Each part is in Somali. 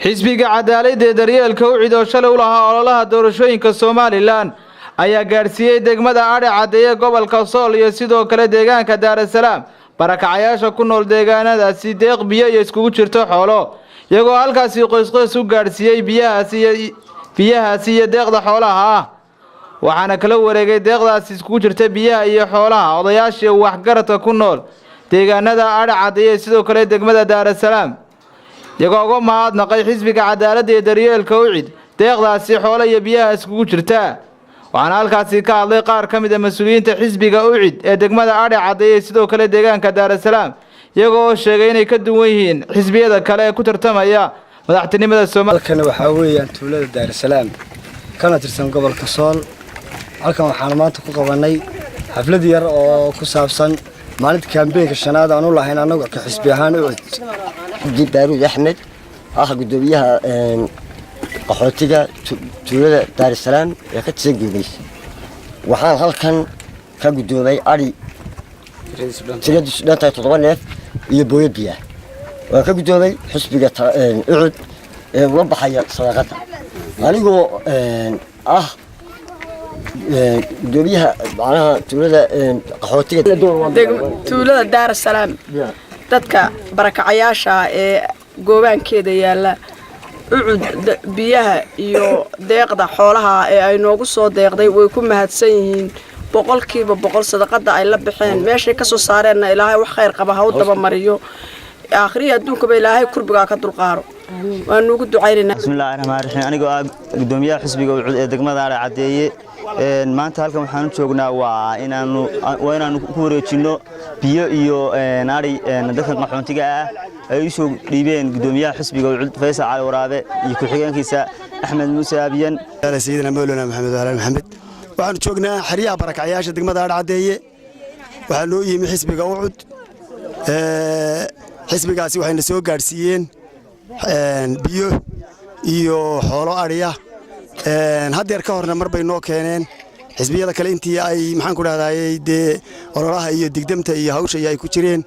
xisbiga cadaaladda daryeelka ucid oo shalay u lahaa ololaha doorashooyinka Soomaaliland ayaa gaarsiiyay degmada adhicadeeye gobolka Sool iyo sidoo kale deegaanka daarsalaam barakacayaasha ku nool deegaanadaasi deeq biyo iyo iskugu jirto xoolo iyagoo halkaasi qoys u gaarsiiyay biyahaasi iyo deeqda xoolaha waxaana kala wareegay deeqdaasi iskugu jirta biyaha iyo xoolaha odayaashii waxgaradka ku nool deegaanada adhicadeeye sidoo kale degmada daarsalaam iyagoo uga mahadnaqay xisbiga cadaaladda iyo daryeelka ucid deeqdaasi xoolo iyo biyaha iskugu jirta waxaana halkaasi ka hadlay qaar ka mid ah mas'uuliyiinta xisbiga ucid ee degmada adhicadeeye sidoo kale deegaanka daarsalaam iyagoo sheegay inay ka duwan yihiin xisbiyada kale ee ku tartamaya madaxtinimada Soomaaliya halkan waxa weeyaan tuulada daarsalaam kana tirsan gobolka Sool halkan waxaan maanta ku qabanay xaflad yar oo ku saabsan maalinta kaambeynka shanaad aan u lahayn anagu ka xisbi ahaan ucid daarud axmed gudoomiyaha qaxootiga tuulada daarsalaam ee ka tirsan geedays waxaan halkan ka gudoomay ari tirada 7 neef iyo booyo biyo waa ka gudoomay xisbiga ucid ee uga baxaya sadaqada anigoo gudoomiyaha macnaha tuulada qaxootiga tuulada daarsalaam dadka barakacayaasha ee goobaankeeda yaala ucud biyaha iyo deeqda xoolaha ee ay noogu soo deeqday way ku mahadsan yihiin boqolkiiba boqol sadaqada ay la bixeen meeshay ka soo saareenna ilaahay wax khayr qaba ha u daba mariyo aakhiriya adduunka ba ilaahay kurbiga ka dulqaaro waan ugu ducaynaynaa bismillaahir rahmaanir rahiim anigoo gudoomiyaha xisbiga ucud ee degmada adhicadeeye maanta halkan waxaan joognaa waa inaanu ku wareejino biyo iyo ari dadka qaxoontiga ah ay soo dhiibeen gudoomiyaha xisbiga ucud Faysal Cali Waraabe iyo ku-xigeenkiisa Axmed Muuse Abiyan sayidina Mawlana Maxamed waxaan joognaa xariyaha barakacayaasha degmada adhicadeeye waxaan loo yimi xisbiga ucud xisbigaasi waxayna soo gaarsiiyeen biyo iyo xoolo ariya hadeer ka horna mar bay noo keeneen xisbiyada kale intii ay maxaan ku raadayay de ololaha iyo digdamta iyo hawsha ay ku jireen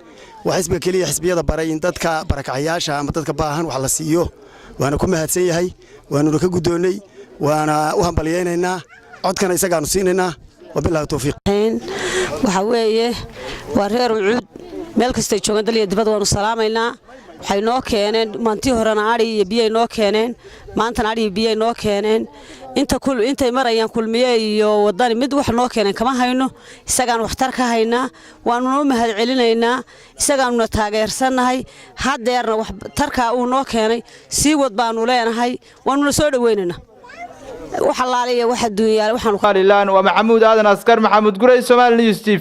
wax xisbiga kaliya xisbiyada baray in dadka barakacayaasha ama dadka baahan wax la siiyo waana ku mahadsan yahay waana ka gudoonay waana u hambalyeynayna codkana isagaanu siinaynaa wabillahi tawfiiq waxa weeye waa reer ucud meel kasta ay joogan daliya dibadda waanu salaamaynaa waxay noo keeneen maantii horena ari iyo biyo noo keeneen maantana ari iyo biyo noo keeneen intay marayaan kulmiye iyo wadani mid wax noo keeneen kama hayno isagaan waxtar ka haynaa waanu noo mahad celinaynaa isagaanuna taageersanahay hadeerna wax tarka uu noo keenay sii wad baanu leenahay waanu soo dhaweynaynaa waxa laaliya waxa duuyaal waxaan Soomaaliland waa Maxamuud Aadan Askar Maxamuud Guray Soomaali News TV